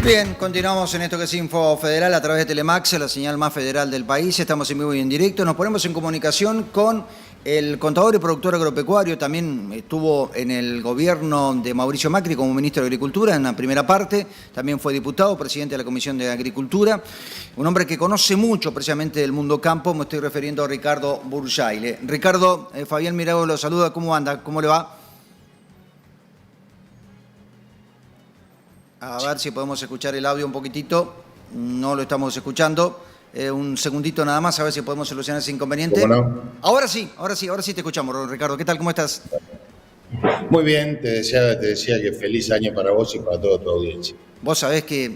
Bien, continuamos en esto que es Info Federal a través de Telemax, la señal más federal del país. Estamos en vivo y en directo. Nos ponemos en comunicación con el contador y productor agropecuario. También estuvo en el gobierno de Mauricio Macri como ministro de Agricultura en la primera parte. También fue diputado, presidente de la Comisión de Agricultura. Un hombre que conoce mucho precisamente del mundo campo. Me estoy refiriendo a Ricardo Burjaile. Ricardo, Fabián Mirado lo saluda. ¿Cómo anda? ¿Cómo le va? A ver si podemos escuchar el audio un poquitito. No lo estamos escuchando. Un segundito nada más, a ver si podemos solucionar ese inconveniente. ¿Cómo no? Ahora sí te escuchamos, Ricardo. ¿Qué tal? ¿Cómo estás? Muy bien, te decía que feliz año para vos y para toda tu audiencia. Vos sabés que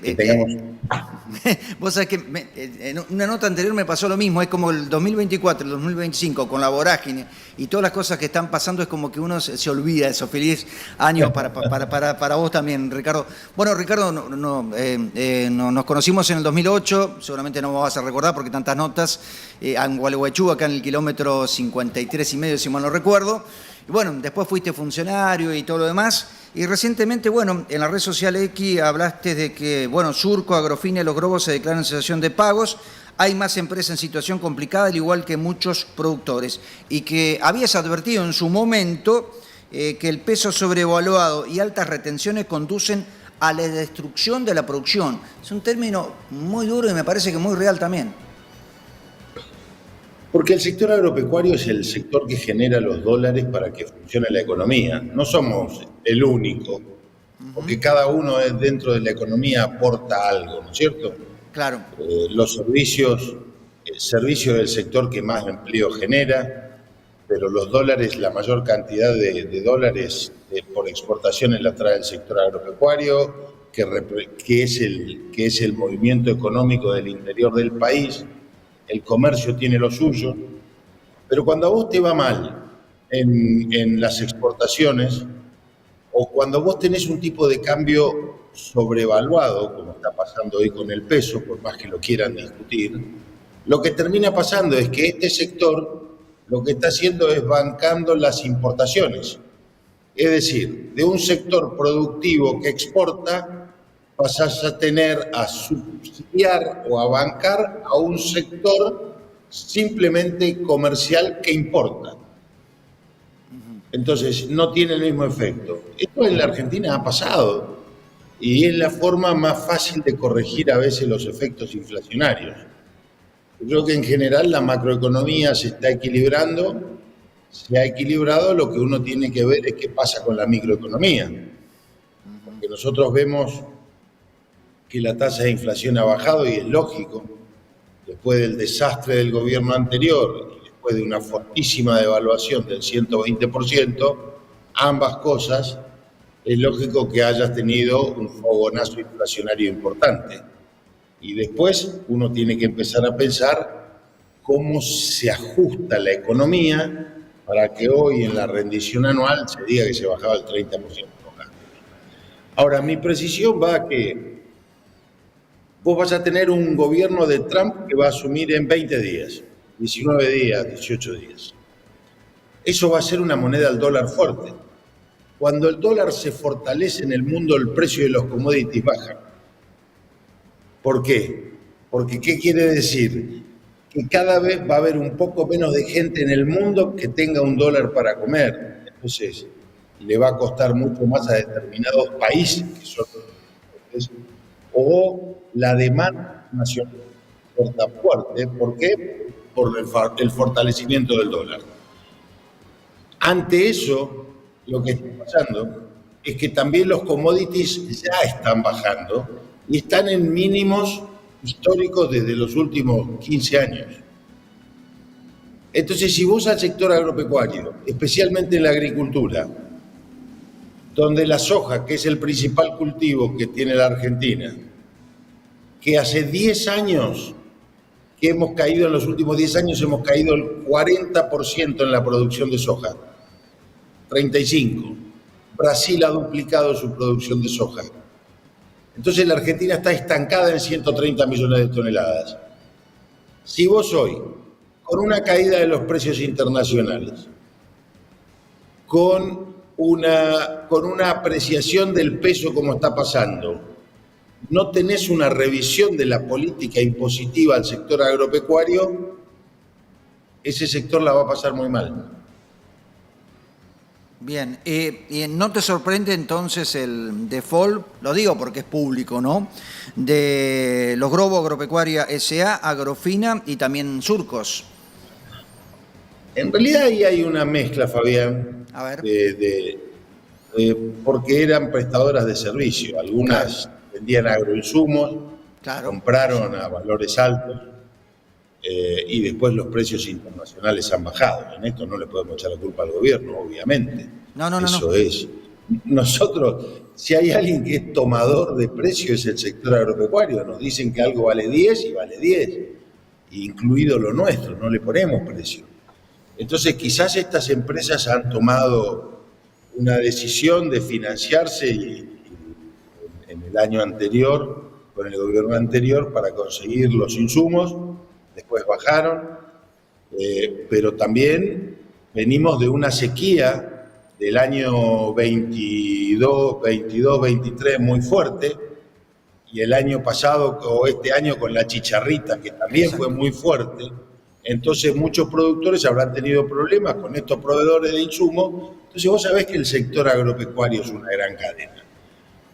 vos sabés que en una nota anterior me pasó lo mismo. Es como el 2024, el 2025, con la vorágine y todas las cosas que están pasando, es como que uno se olvida de esos feliz años para vos también, Ricardo. Bueno, Ricardo, nos conocimos en el 2008, seguramente no me vas a recordar porque tantas notas, en Gualeguaychú, acá en el kilómetro 53,5, si mal no recuerdo. Y bueno, después fuiste funcionario y todo lo demás. Y recientemente, bueno, en la red social X hablaste de que, bueno, Surco, Agrofina y Los Grobos se declaran en cesación de pagos. Hay más empresas en situación complicada, al igual que muchos productores. Y que habías advertido en su momento que el peso sobrevaluado y altas retenciones conducen a la destrucción de la producción. Es un término muy duro y me parece que muy real también. Porque el sector agropecuario es el sector que genera los dólares para que funcione la economía. No somos el único, porque cada uno dentro de la economía aporta algo, ¿no es cierto? Claro. Los servicios, el servicio es el sector que más empleo genera, pero los dólares, la mayor cantidad de dólares por exportaciones la trae el sector agropecuario, que es el movimiento económico del interior del país. El comercio tiene lo suyo, pero cuando a vos te va mal en las exportaciones, o cuando vos tenés un tipo de cambio sobrevaluado, como está pasando hoy con el peso, por más que lo quieran discutir, lo que termina pasando es que este sector lo que está haciendo es bancando las importaciones. Es decir, de un sector productivo que exporta, pasás a tener a subsidiar o a bancar a un sector simplemente comercial que importa. Entonces, no tiene el mismo efecto. Esto en la Argentina ha pasado y es la forma más fácil de corregir a veces los efectos inflacionarios. Yo creo que en general la macroeconomía se está equilibrando, se ha equilibrado, lo que uno tiene que ver es qué pasa con la microeconomía. Porque nosotros vemos que la tasa de inflación ha bajado y es lógico, después del desastre del gobierno anterior y después de una fortísima devaluación del 120%, ambas cosas, es lógico que hayas tenido un fogonazo inflacionario importante. Y después uno tiene que empezar a pensar cómo se ajusta la economía para que hoy en la rendición anual se diga que se bajaba el 30%. Ahora, mi precisión va a que vos vas a tener un gobierno de Trump que va a asumir en 20 días, 19 días, 18 días. Eso va a ser una moneda al dólar fuerte. Cuando el dólar se fortalece en el mundo, el precio de los commodities baja. ¿Por qué? Porque, ¿qué quiere decir? Que cada vez va a haber un poco menos de gente en el mundo que tenga un dólar para comer. Entonces, le va a costar mucho más a determinados países que son o la demanda nacional está fuerte. ¿Por qué? Por el fortalecimiento del dólar. Ante eso, lo que está pasando es que también los commodities ya están bajando y están en mínimos históricos desde los últimos 15 años. Entonces, si vos al sector agropecuario, especialmente en la agricultura, donde la soja, que es el principal cultivo que tiene la Argentina, que hace 10 años que hemos caído, en los últimos 10 años hemos caído el 40% en la producción de soja, 35%. Brasil ha duplicado su producción de soja. Entonces la Argentina está estancada en 130 millones de toneladas. Si vos hoy, con una caída de los precios internacionales, con una apreciación del peso como está pasando, no tenés una revisión de la política impositiva al sector agropecuario, ese sector la va a pasar muy mal. Bien, ¿y no te sorprende entonces el default, lo digo porque es público, ¿no?, de los Grobo Agropecuaria S.A., Agrofina y también Surcos? En realidad ahí hay una mezcla, Fabián, A ver. Porque eran prestadoras de servicio. Algunas vendían agroinsumos, Claro. compraron a valores altos y después los precios internacionales han bajado. En esto no le podemos echar la culpa al gobierno, obviamente. No. Eso es. Nosotros, si hay alguien que es tomador de precios, es el sector agropecuario. Nos dicen que algo vale 10 y vale 10, incluido lo nuestro, no le ponemos precio. Entonces quizás estas empresas han tomado una decisión de financiarse en el año anterior, con el gobierno anterior, para conseguir los insumos, después bajaron, pero también venimos de una sequía del año 22, 23 muy fuerte, y el año pasado o este año con la chicharrita, que también fue muy fuerte. Entonces muchos productores habrán tenido problemas con estos proveedores de insumos. Entonces vos sabés que el sector agropecuario es una gran cadena.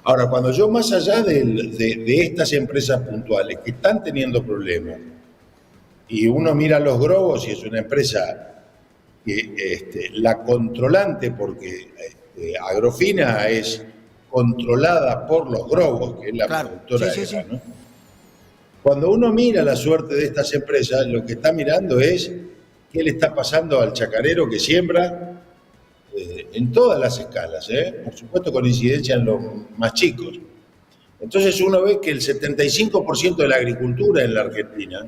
Ahora, cuando yo más allá de estas empresas puntuales que están teniendo problemas, y uno mira los Grobos y es una empresa que la controlante, porque Agrofina es controlada por los Grobos, que es la productora de grano. Cuando uno mira la suerte de estas empresas, lo que está mirando es qué le está pasando al chacarero que siembra en todas las escalas, por supuesto con incidencia en los más chicos. Entonces uno ve que el 75% de la agricultura en la Argentina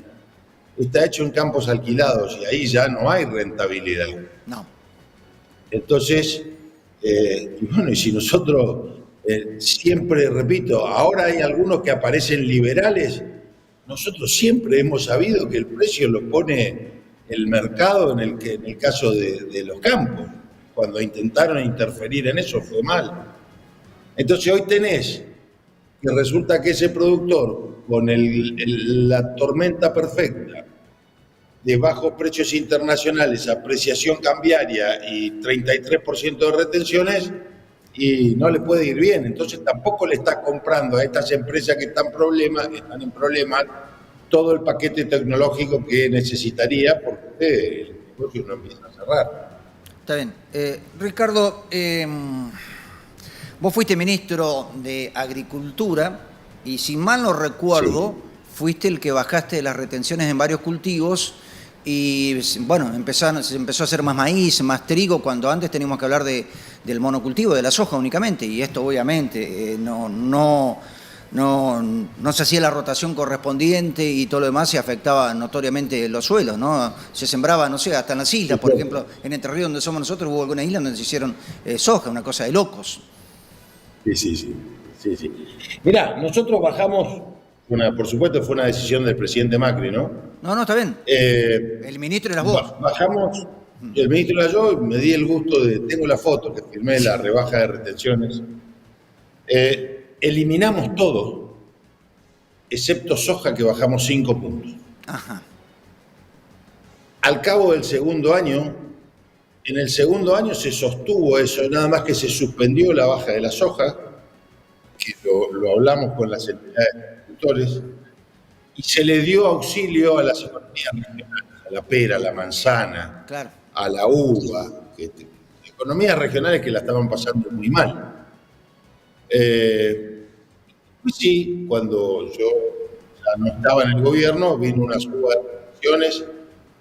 está hecho en campos alquilados y ahí ya no hay rentabilidad. No. Entonces, y si nosotros siempre, repito, ahora hay algunos que aparecen liberales. Nosotros siempre hemos sabido que el precio lo pone el mercado en el caso de los campos. Cuando intentaron interferir en eso fue mal. Entonces hoy tenés que resulta que ese productor, con la tormenta perfecta de bajos precios internacionales, apreciación cambiaria y 33% de retenciones, y no le puede ir bien. Entonces tampoco le está comprando a estas empresas que están en problemas todo el paquete tecnológico que necesitaría, porque el negocio no empieza a cerrar. Está bien. Ricardo, vos fuiste ministro de Agricultura y, si mal no recuerdo, fuiste el que bajaste las retenciones en varios cultivos y, bueno, se empezó a hacer más maíz, más trigo, cuando antes teníamos que hablar del monocultivo, de la soja únicamente, y esto obviamente no se hacía la rotación correspondiente y todo lo demás, se afectaba notoriamente los suelos, ¿no? Se sembraba, no sé, hasta en las islas, por ejemplo, en Entre Ríos, donde somos nosotros, hubo algunas islas donde se hicieron soja, una cosa de locos. Sí. Mirá, nosotros bajamos, por supuesto fue una decisión del presidente Macri, ¿no? No, está bien. El ministro eras vos. Bajamos, el ministro era yo, me di el gusto tengo la foto que firmé la rebaja de retenciones. Eliminamos todo, excepto soja, que bajamos 5 puntos. Ajá. Al cabo del segundo año, en el segundo año se sostuvo eso, nada más que se suspendió la baja de la soja, que lo hablamos con las entidades de agricultores, y se le dio auxilio a las economías regionales, a la pera, a la manzana, claro, a la uva, economías regionales que la estaban pasando muy mal. Pues sí, cuando yo ya no estaba en el gobierno, vino una suba de retenciones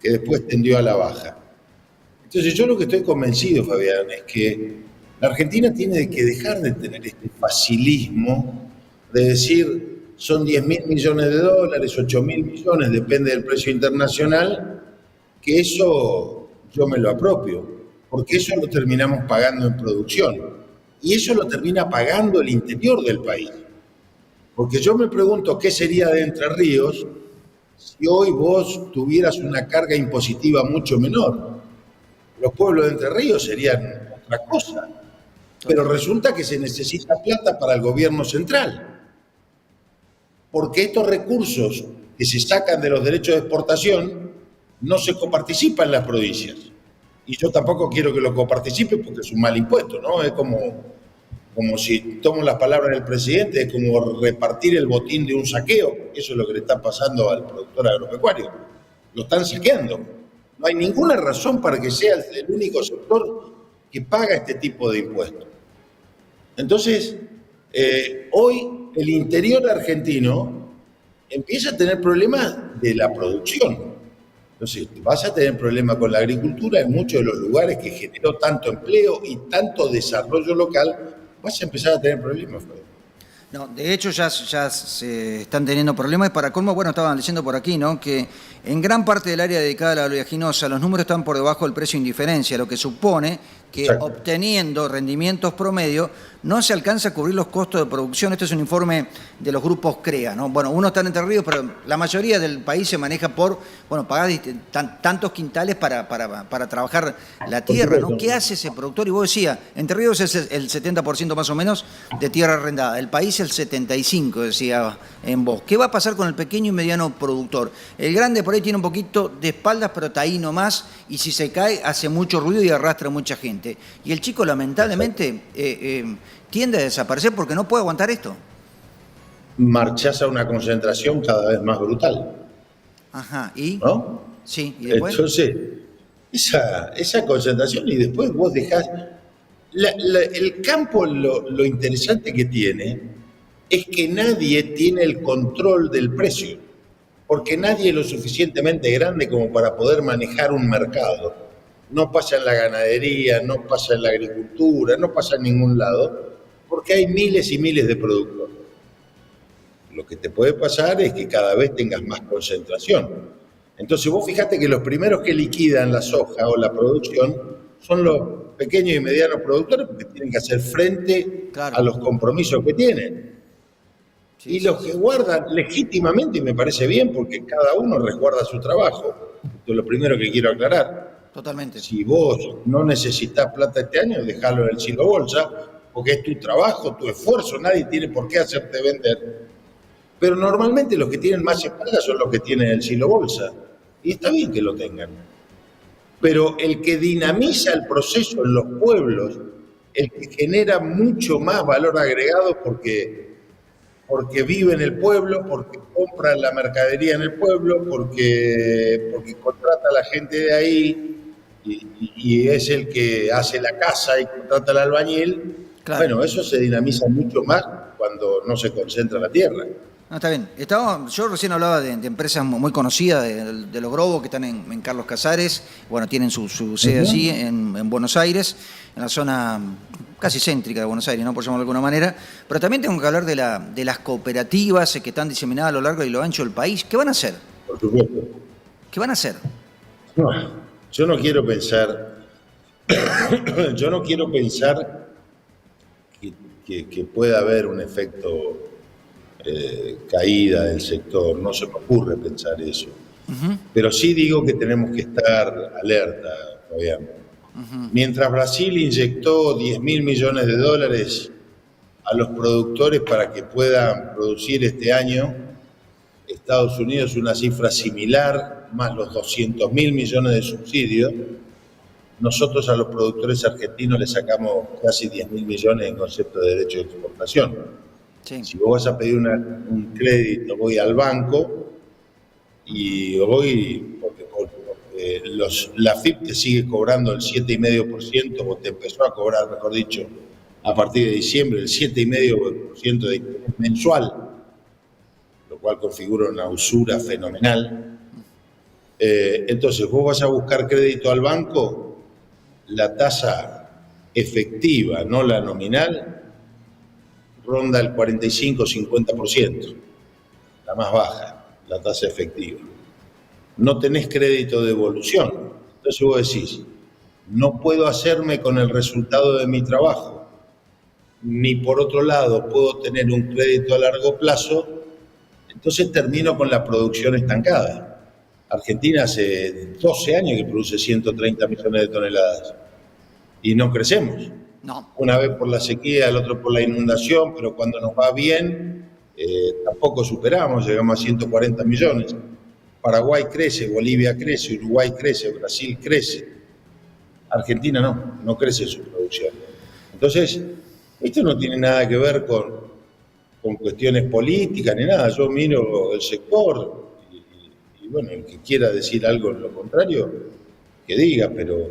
que después tendió a la baja. Entonces yo lo que estoy convencido, Fabián, es que la Argentina tiene que dejar de tener este facilismo de decir son 10.000 millones de dólares, 8.000 millones, depende del precio internacional, que eso yo me lo apropio, porque eso lo terminamos pagando en producción. Y eso lo termina pagando el interior del país. Porque yo me pregunto qué sería de Entre Ríos si hoy vos tuvieras una carga impositiva mucho menor. Los pueblos de Entre Ríos serían otra cosa. Pero resulta que se necesita plata para el gobierno central. porque estos recursos que se sacan de los derechos de exportación no se coparticipan en las provincias. Y yo tampoco quiero que lo coparticipe porque es un mal impuesto, ¿no? Es como si tomo las palabras del presidente, es como repartir el botín de un saqueo. Eso es lo que le está pasando al productor agropecuario. Lo están saqueando. No hay ninguna razón para que sea el único sector que paga este tipo de impuestos. Entonces, hoy el interior argentino empieza a tener problemas de la producción. Entonces, vas a tener problemas con la agricultura en muchos de los lugares que generó tanto empleo y tanto desarrollo local, vas a empezar a tener problemas. No, de hecho ya se están teniendo problemas. Para colmo, bueno, estaban diciendo por aquí, ¿no?, que en gran parte del área dedicada a la oleaginosa los números están por debajo del precio de indiferencia, lo que supone que Exacto. obteniendo rendimientos promedio no se alcanza a cubrir los costos de producción. Este es un informe de los grupos CREA, ¿no? Bueno, uno está en Entre Ríos, pero la mayoría del país se maneja por, bueno, pagar tantos quintales para trabajar la tierra, ¿no? ¿Qué hace ese productor? Y vos decías, Entre Ríos es el 70% más o menos de tierra arrendada, el país el 75%, decía en vos. ¿Qué va a pasar con el pequeño y mediano productor? El grande por ahí tiene un poquito de espaldas, pero está ahí nomás, y si se cae hace mucho ruido y arrastra mucha gente. Y el chico lamentablemente tiende a desaparecer porque no puede aguantar esto. Marchás a una concentración cada vez más brutal. Ajá, ¿y? ¿No? Sí, ¿y después? Entonces, esa concentración y después vos dejás... el campo lo interesante que tiene es que nadie tiene el control del precio, porque nadie es lo suficientemente grande como para poder manejar un mercado. No pasa en la ganadería, no pasa en la agricultura, no pasa en ningún lado, porque hay miles y miles de productores. Lo que te puede pasar es que cada vez tengas más concentración. Entonces vos fijate que los primeros que liquidan la soja o la producción son los pequeños y medianos productores porque tienen que hacer frente a los compromisos que tienen. Y los que guardan legítimamente, y me parece bien, porque cada uno resguarda su trabajo. Esto es lo primero que quiero aclarar. Totalmente. Si vos no necesitas plata este año, dejalo en el Silo Bolsa, porque es tu trabajo, tu esfuerzo, nadie tiene por qué hacerte vender. Pero normalmente los que tienen más espalda son los que tienen el Silo Bolsa. Y está bien que lo tengan. Pero el que dinamiza el proceso en los pueblos, el que genera mucho más valor agregado porque vive en el pueblo, porque compra la mercadería en el pueblo, porque contrata a la gente de ahí y es el que hace la casa y contrata al albañil. Claro. Bueno, eso se dinamiza mucho más cuando no se concentra la tierra. No, está bien. Yo recién hablaba de empresas muy conocidas, de los Grobos, que están en Carlos Casares. Bueno, tienen su sede allí en Buenos Aires, en la zona casi céntrica de Buenos Aires, ¿no?, por llamarlo de alguna manera. Pero también tengo que hablar de las cooperativas que están diseminadas a lo largo y lo ancho del país. ¿Qué van a hacer? Por supuesto. ¿Qué van a hacer? No, yo no quiero pensar que pueda haber un efecto caída del sector. No se me ocurre pensar eso. Pero sí digo que tenemos que estar alerta, Fabián. Mientras Brasil inyectó $10.000 millones a los productores para que puedan producir este año, Estados Unidos una cifra similar, más los $200.000 millones de subsidios, nosotros a los productores argentinos le sacamos casi $10.000 millones en concepto de derecho de exportación. Sí. Si vos vas a pedir un crédito, voy al banco y voy porque la AFIP te sigue cobrando el 7,5%, o te empezó a cobrar, mejor dicho, a partir de diciembre, el 7,5% de interés mensual, lo cual configura una usura fenomenal. Entonces, vos vas a buscar crédito al banco, la tasa efectiva, no la nominal, ronda el 45-50%, la más baja, la tasa efectiva. No tenés crédito de devolución. Entonces vos decís, no puedo hacerme con el resultado de mi trabajo, ni por otro lado puedo tener un crédito a largo plazo, entonces termino con la producción estancada. Argentina hace 12 años que produce 130 millones de toneladas y no crecemos. No. Una vez por la sequía, el otro por la inundación, pero cuando nos va bien, Tampoco superamos, llegamos a 140 millones. Paraguay crece, Bolivia crece, Uruguay crece, Brasil crece. Argentina no crece su producción. Entonces, esto no tiene nada que ver con cuestiones políticas ni nada. Yo miro el sector y bueno, el que quiera decir algo en lo contrario, que diga, pero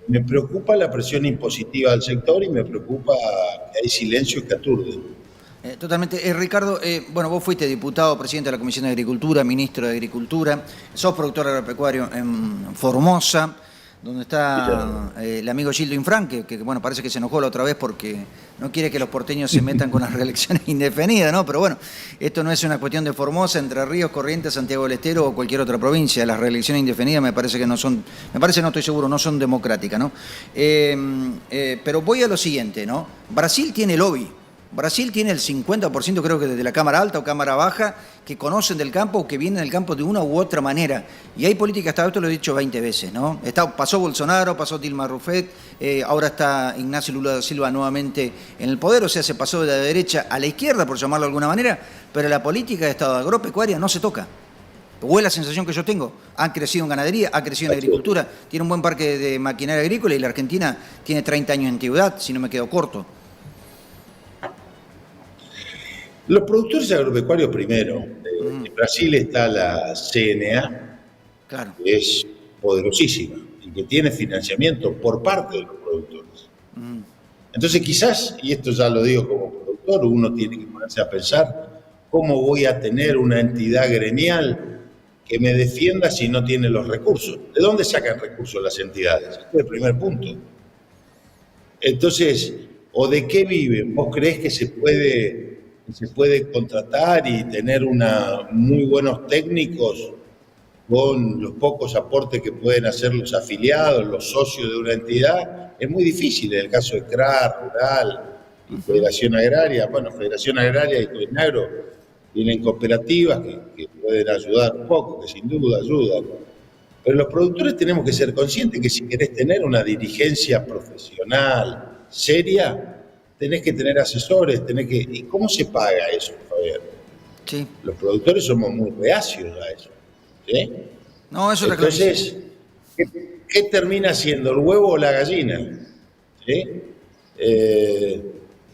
me preocupa la presión impositiva del sector y me preocupa que hay silencios que aturden. Totalmente. Ricardo, bueno, vos fuiste diputado, presidente de la Comisión de Agricultura, ministro de Agricultura, sos productor agropecuario en Formosa, donde está el amigo Gildo Infran, que bueno, parece que se enojó la otra vez porque no quiere que los porteños se metan con las reelecciones indefinidas, ¿no? Pero bueno, esto no es una cuestión de Formosa, Entre Ríos, Corrientes, Santiago del Estero o cualquier otra provincia. Las reelecciones indefinidas me parece que no son, no estoy seguro, no son democráticas, ¿no? Pero voy a lo siguiente, ¿no? Brasil tiene lobby. Brasil tiene el 50%, creo que desde la Cámara Alta o Cámara Baja, que conocen del campo o que vienen del campo de una u otra manera. Y hay política, hasta esto lo he dicho 20 veces, ¿no? Pasó Bolsonaro, pasó Dilma Rousseff, ahora está Ignacio Lula da Silva nuevamente en el poder, o sea, se pasó de la derecha a la izquierda, por llamarlo de alguna manera, pero la política de Estado agropecuaria no se toca. O es la sensación que yo tengo. Han crecido en ganadería, ha crecido en agricultura, tiene un buen parque de maquinaria agrícola y la Argentina tiene 30 años de antigüedad, si no me quedo corto. Los productores agropecuarios primero. En Brasil está la CNA, claro, que es poderosísima y que tiene financiamiento por parte de los productores. Entonces quizás, y esto ya lo digo como productor, uno tiene que ponerse a pensar cómo voy a tener una entidad gremial que me defienda si no tiene los recursos. ¿De dónde sacan recursos las entidades? Este es el primer punto. Entonces, ¿o de qué viven? ¿Vos creés que se puede contratar y tener muy buenos técnicos con los pocos aportes que pueden hacer los afiliados, los socios de una entidad? Es muy difícil en el caso de CRA, Rural y Federación Agraria. Bueno, Federación Agraria y Coinagro tienen cooperativas que pueden ayudar un poco, que sin duda ayudan. Pero los productores tenemos que ser conscientes que si querés tener una dirigencia profesional, seria, tenés que tener asesores, ¿Y cómo se paga eso, Fabián? Sí. Los productores somos muy reacios a eso. ¿Sí? No, eso está Entonces, ¿qué termina siendo, el huevo o la gallina? ¿Sí?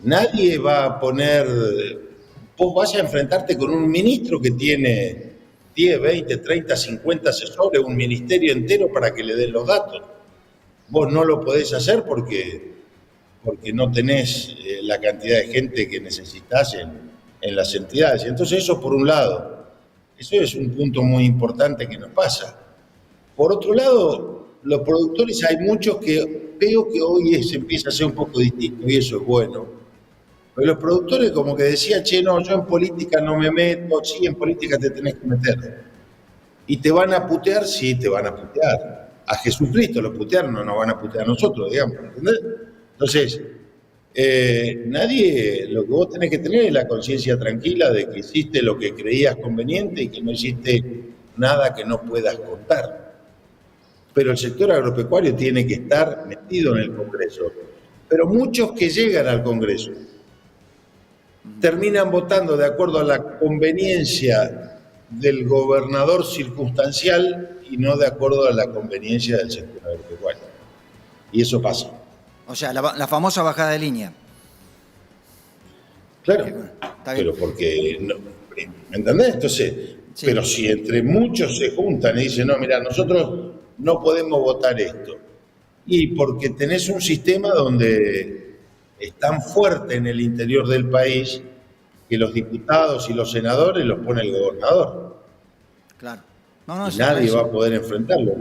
Nadie va a poner... Vos vas a enfrentarte con un ministro que tiene 10, 20, 30, 50 asesores, un ministerio entero para que le den los datos. Vos no lo podés hacer porque no tenés la cantidad de gente que necesitas en las entidades. Entonces eso por un lado, eso es un punto muy importante que nos pasa. Por otro lado, los productores hay muchos que veo que hoy se empieza a ser un poco distinto y eso es bueno. Pero los productores como que decían, no, yo en política no me meto, sí, en política te tenés que meter. ¿Y te van a putear? Sí, te van a putear. A Jesucristo lo putearon, no nos van a putear a nosotros, digamos, ¿entendés? Entonces, lo que vos tenés que tener es la conciencia tranquila de que hiciste lo que creías conveniente y que no hiciste nada que no puedas contar. Pero el sector agropecuario tiene que estar metido en el Congreso. Pero muchos que llegan al Congreso terminan votando de acuerdo a la conveniencia del gobernador circunstancial y no de acuerdo a la conveniencia del sector agropecuario. Y eso pasa. O sea, la famosa bajada de línea. Claro, pero porque, ¿me entendés? Entonces, sí. Pero si entre muchos se juntan y dicen, no, mira, nosotros no podemos votar esto, y porque tenés un sistema donde es tan fuerte en el interior del país que los diputados y los senadores los pone el gobernador. Claro. Y nadie va a poder enfrentarlo.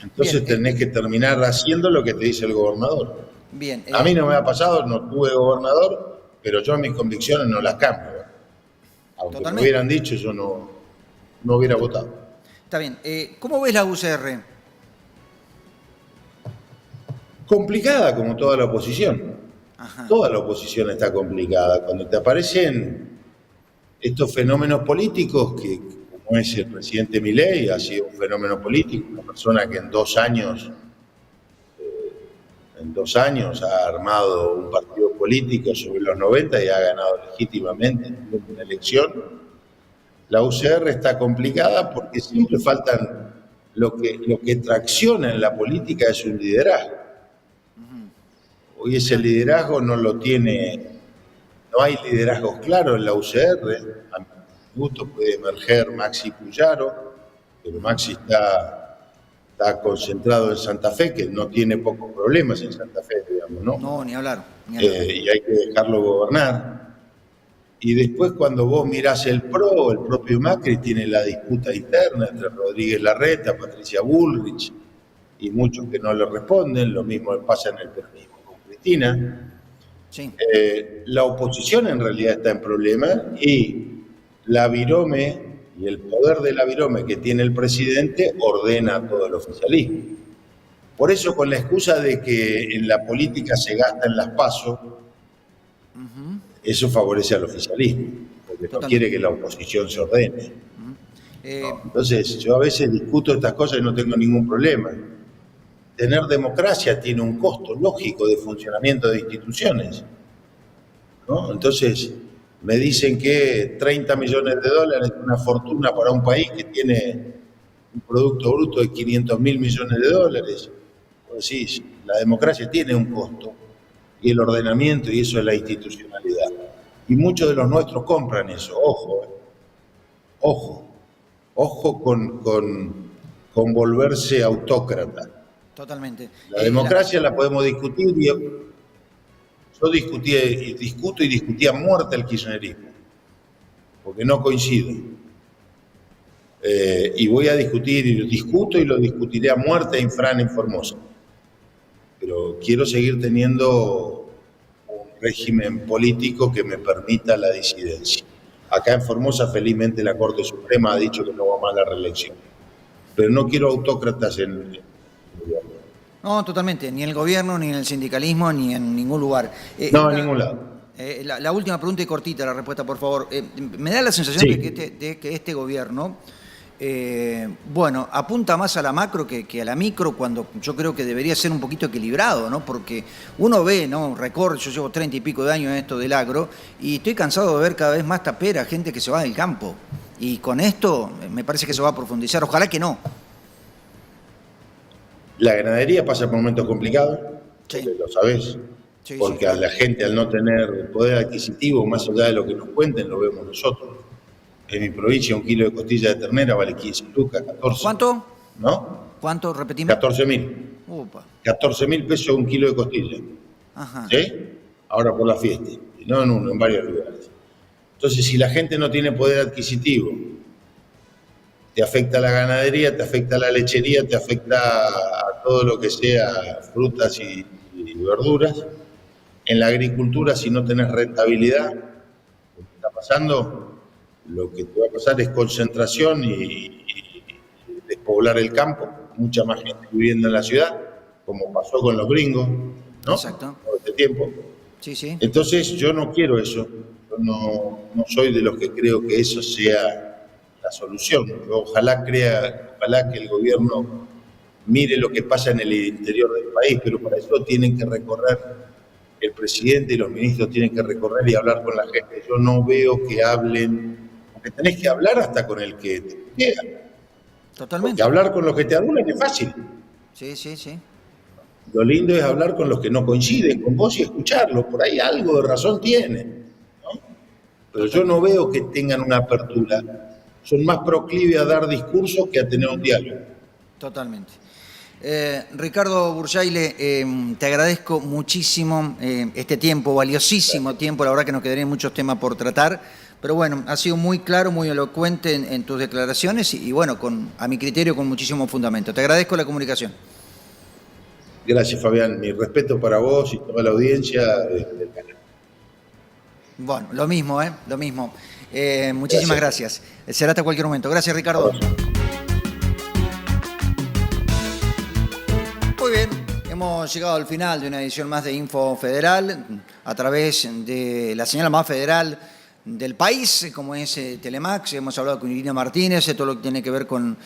Entonces tenés que terminar haciendo lo que te dice el gobernador. Bien. A mí no me ha pasado, no tuve gobernador, pero yo mis convicciones no las cambio. Aunque me hubieran dicho, yo no hubiera votado. Está bien. ¿Cómo ves la UCR? Complicada como toda la oposición. Ajá. Toda la oposición está complicada. Cuando te aparecen estos fenómenos políticos que, como es el presidente Milei, ha sido un fenómeno político, una persona que en 2 años ha armado un partido político sobre los 90 y ha ganado legítimamente una elección. La UCR está complicada porque siempre faltan, lo que tracciona en la política es un liderazgo. Hoy ese liderazgo no lo tiene, no hay liderazgos claros en la UCR. A mi gusto puede emerger Maxi Puyaro, pero Maxi está concentrado en Santa Fe, que no tiene pocos problemas en Santa Fe, digamos, ¿no? No, ni hablar. Ni hablar. Y hay que dejarlo gobernar. Y después cuando vos mirás el PRO, el propio Macri tiene la disputa interna entre Rodríguez Larreta, Patricia Bullrich y muchos que no le responden. Lo mismo pasa en el peronismo con Cristina. Sí. La oposición en realidad está en problemas y la virome y el poder de la virome que tiene el presidente ordena todo el oficialismo. Por eso, con la excusa de que en la política se gasta en las PASO, eso favorece al oficialismo, porque no quiere que la oposición se ordene. ¿No? Entonces, yo a veces discuto estas cosas y no tengo ningún problema. Tener democracia tiene un costo lógico de funcionamiento de instituciones, ¿no? Entonces, me dicen que 30 millones de dólares es una fortuna para un país que tiene un Producto Bruto de 500.000 millones de dólares. Pues sí, la democracia tiene un costo, y el ordenamiento, y eso es la institucionalidad. Y muchos de los nuestros compran eso, ojo con volverse autócrata. Totalmente. La democracia la podemos discutir. Yo discuto y discutía a muerte el kirchnerismo, porque no coincido. Y voy a discutir, y lo discuto y lo discutiré a muerte en Fran en Formosa. Pero quiero seguir teniendo un régimen político que me permita la disidencia. Acá en Formosa, felizmente, la Corte Suprema ha dicho que no va más la reelección. Pero no quiero autócratas en el gobierno. No, totalmente. Ni en el gobierno, ni en el sindicalismo, ni en ningún lugar. No, en ningún lado. La última pregunta y cortita la respuesta, por favor. Me da la sensación de que este gobierno, bueno, apunta más a la macro que a la micro, cuando yo creo que debería ser un poquito equilibrado, ¿no? Porque uno ve, ¿no? Recorre, yo llevo 30 y pico de años en esto del agro y estoy cansado de ver cada vez más tapera, gente que se va del campo. Y con esto me parece que se va a profundizar. Ojalá que no. La ganadería pasa por momentos complicados, Sí. lo sabés, Sí, porque sí, a claro. la gente, al no tener poder adquisitivo, más allá de lo que nos cuenten, lo vemos nosotros. En mi provincia, un kilo de costilla de ternera vale 15 lucas, 14. ¿Cuánto? ¿No? ¿Cuánto? Repetime. 14.000. Upa. 14.000 pesos un kilo de costilla. Ajá. ¿Sí? Ahora por la fiesta. Y no en uno, en varios lugares. Entonces, si la gente no tiene poder adquisitivo, te afecta la ganadería, te afecta la lechería, te afecta a todo lo que sea frutas y verduras. En la agricultura, si no tenés rentabilidad, lo que está pasando, lo que te va a pasar es concentración y despoblar el campo, mucha más gente viviendo en la ciudad, como pasó con los gringos, ¿no? Exacto. Todo este tiempo. Sí, sí. Entonces, yo no quiero eso. Yo no soy de los que creo que eso sea la solución. Ojalá que el gobierno mire lo que pasa en el interior del país, pero para eso tienen que recorrer, el presidente y los ministros tienen que recorrer y hablar con la gente. Yo no veo que hablen, porque tenés que hablar hasta con el que te llega. Totalmente. Porque hablar con los que te adulan es fácil. Sí, sí, sí. Lo lindo es hablar con los que no coinciden con vos y escucharlos. Por ahí algo de razón tienen, ¿no? Pero yo no veo que tengan una apertura. Son más proclives a dar discursos que a tener un diálogo. Totalmente. Ricardo Burjaile, te agradezco muchísimo este tiempo, valiosísimo tiempo. La verdad que nos quedarían muchos temas por tratar. Pero bueno, has sido muy claro, muy elocuente en tus declaraciones y bueno, a mi criterio, con muchísimo fundamento. Te agradezco la comunicación. Gracias, Fabián. Mi respeto para vos y toda la audiencia del canal. Bueno, lo mismo, lo mismo. Muchísimas gracias. Será hasta cualquier momento. Gracias, Ricardo. Muy bien, hemos llegado al final de una edición más de Info Federal a través de la señal más federal del país, como es Telemax. Hemos hablado con Irina Martínez, todo lo que tiene que ver con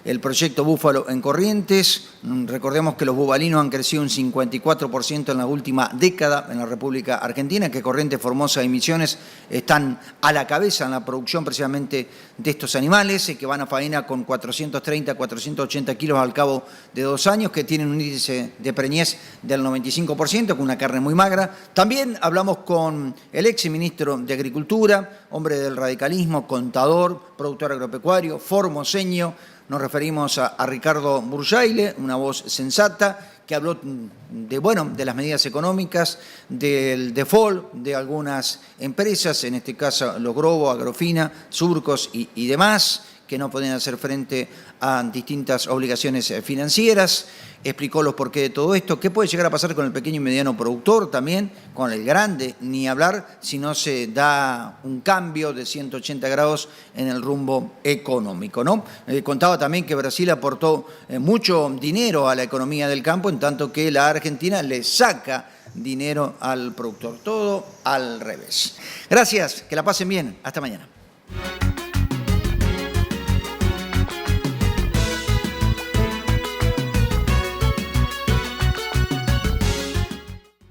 el proyecto Búfalo en Corrientes. Recordemos que los bubalinos han crecido un 54% en la última década en la República Argentina, que Corrientes, Formosa y Misiones están a la cabeza en la producción precisamente de estos animales, que van a faena con 430, 480 kilos al cabo de 2 años, que tienen un índice de preñez del 95%, con una carne muy magra. También hablamos con el ex ministro de Agricultura, hombre del radicalismo, contador, productor agropecuario, formoseño. Nos referimos a Ricardo Burjaile, una voz sensata, que habló de las medidas económicas, del default de algunas empresas, en este caso los Grobo, Agrofina, Surcos y demás, que no podían hacer frente a distintas obligaciones financieras. Explicó los porqués de todo esto, qué puede llegar a pasar con el pequeño y mediano productor también, con el grande, ni hablar si no se da un cambio de 180 grados en el rumbo económico, ¿no? Contaba también que Brasil aportó mucho dinero a la economía del campo, en tanto que la Argentina le saca dinero al productor. Todo al revés. Gracias, que la pasen bien. Hasta mañana.